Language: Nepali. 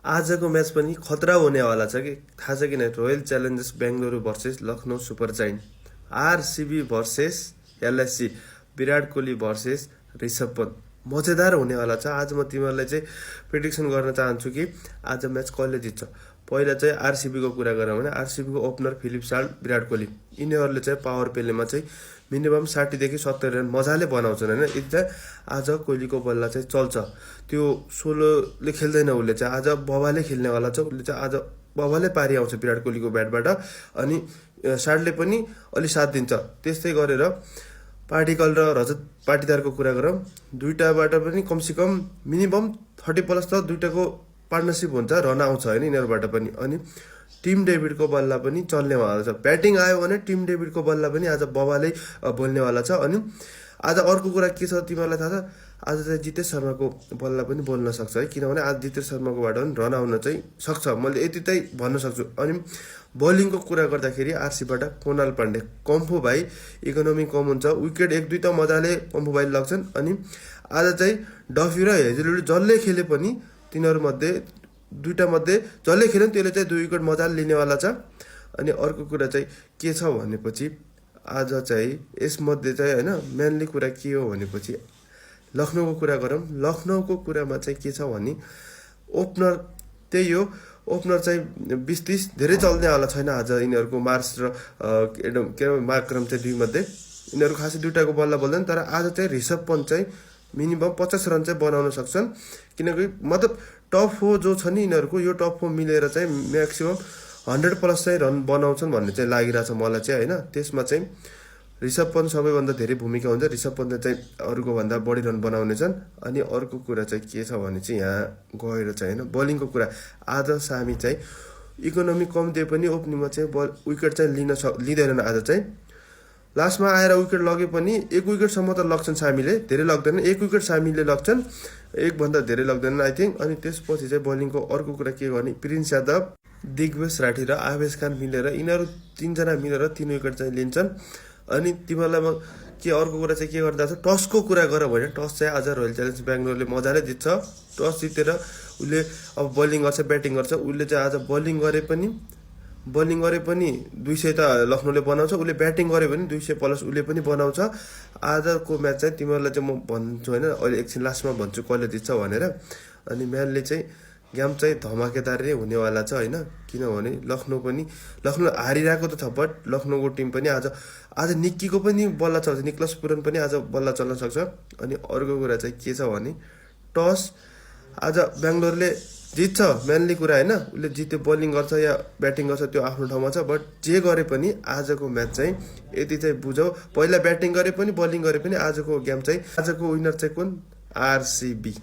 आजको म्याच पनि खतरा हुनेवाला छ कि थाहा छ किन royal challengers Bengaluru versus Lucknow super giant RCB versus LSG Virat Kohli versus Rishabh Pant मजेदार हुनेवाला छ। आज म तिमीहरूलाई चाहिँ प्रिडिक्सन गर्न चाहन्छु कि आज म्याच कसले जित्छ। पहिला चाहिँ आरसिबीको कुरा गरौँ भने आरसिबीको opener Philip salt Virat Kohli यिनीहरूले चाहिँ पावर प्लेमा चाहिँ मिनिमम 60 देखि 70 रन मजाले बनाउँछन् होइन। यदि चाहिँ आज कोहलीको बल्ला चाहिँ चल्छ त्यो सोलोले खेल्दैन, उसले चाहिँ आज बबाले खेल्नेवाला छ। उसले चाहिँ आज बबाले पारी आउँछ विराट कोहलीको ब्याटबाट अनि साल्टले पनि अलि साथ दिन्छ। त्यस्तै गरेर पार्टिकल र रजत पाटीदारको कुरा गरौँ, दुईटाबाट पनि कमसेकम मिनिमम 30+ त दुईटाको पार्टनरसिप हुन्छ, रन आउँछ होइन यिनीहरूबाट पनि। अनि टिम डेभिडको बल्ला पनि चल्नेवाला छ। ब्याटिङ आयो भने टिम डेभिडको बल्ला पनि आज बबाले बोल्नेवाला छ। अनि आज अर्को कुरा के छ तिमीहरूलाई थाहा छ, आज चाहिँ जितेश शर्माको बल्ला पनि बोल्न सक्छ है, किनभने आज जितेश शर्माकोबाट पनि रन आउन चाहिँ सक्छ, मैले यति चाहिँ भन्न सक्छु। अनि बलिङको कुरा गर्दाखेरि आरसीबाट कोनाल पाण्डे कम्फू भाइ इकोनोमी कम हुन्छ, विकेट 1-2 त मजाले कम्फू भाइ लाग्छन्। अनि आज चाहिँ डफी र हेजलवुड जसले खेले पनि तिनीहरूमध्ये दुईटा मध्ये जसले खेल्यो त्यसले चाहिँ 2 विकेट मजाले लिनेवाला छ। अनि अर्को कुरा चाहिँ के छ भनेपछि आज चाहिँ यसमध्ये चाहिँ होइन मेनली कुरा के हो भनेपछि लखनऊको कुरा गरौँ। लखनऊको कुरामा चाहिँ के छ भने ओपनर त्यही हो, ओपनर चाहिँ 20-30 धेरै चल्नेवाला छैन आज। यिनीहरूको मार्च र के मार्क्रम चाहिँ 2 मध्ये यिनीहरू खासै दुईटाको बल्ला बोल्दैन, तर आज चाहिँ ऋषभ पन्त चाहिँ मिनिमम 50 रन चाहिँ बनाउन सक्छन्, किनकि मतलब टप 4 जो छ नि यिनीहरूको यो टप 4 मिलेर चाहिँ म्याक्सिमम 100+ चाहिँ रन बनाउँछन् भन्ने चाहिँ लागिरहेछ मलाई चाहिँ होइन। त्यसमा चाहिँ ऋषभ पन्त सबैभन्दा धेरै भूमिका हुन्छ, ऋषभ पन्त चाहिँ अरूको भन्दा बढी रन बनाउने छन्। अनि अर्को कुरा चाहिँ के छ भने चाहिँ यहाँ गएर चाहिँ होइन बलिङको कुरा, आज सामी चाहिँ इकोनोमी कम दिए पनि ओपनिङमा चाहिँ विकेट चाहिँ लिँदैनन्। आज चाहिँ लास्टमा आएर विकेट लगे पनि 1 विकेटसम्म त लग्छन् सामीले, धेरै लग्दैनन्, 1 विकेट सामीले लग्छन्, 1 भन्दा धेरै लग्दैनन् आई थिङ्क। अनि त्यसपछि चाहिँ बलिङको अर्को कुरा के गर्ने, प्रिन्स यादव, दिग्वेश राठी र आवेश खान मिलेर यिनीहरू 3 जना मिलेर 3 विकेट चाहिँ लिन्छन्। अनि तिमीहरूलाई म के अर्को कुरा चाहिँ के गर्दा छ, टसको कुरा गर भने टस चाहिँ आज रोयल च्यालेन्जर्स बेङ्गलोरले मजाले जित्छ। टस जितेर उसले अब बलिङ गर्छ ब्याटिङ गर्छ, उसले चाहिँ आज बलिङ गरे पनि 200 त लखनऊले बनाउँछ, उसले ब्याटिङ गरे पनि 200+ उसले पनि बनाउँछ। आजको म्याच चाहिँ तिमीहरूलाई चाहिँ म भन्छु होइन, अहिले एकछिन लास्टमा भन्छु कसले जित्छ भनेर। अनि म्यानले चाहिँ गेम चाहिँ धमाकेदार नै हुनेवाला छ होइन, किनभने लखनऊ हारिरहेको त छ, बट लखनऊको टिम पनि आज निक्कीको पनि बल्ला चल्छ, निक्लस पुरन पनि आज बल्ला चल्न सक्छ। अनि अर्को कुरा चाहिँ के छ भने टस आज बेङ्गलोरले जित्छ, मेनली कुरा होइन, उसले जित्यो बलिङ गर्छ या ब्याटिङ गर्छ त्यो आफ्नो ठाउँमा छ, बट जे गरे पनि आजको म्याच चाहिँ यति चाहिँ बुझौ, पहिला ब्याटिङ गरे पनि बलिङ गरे पनि आजको गेम चाहिँ आजको विनर चाहिँ कुन, आरसिबी।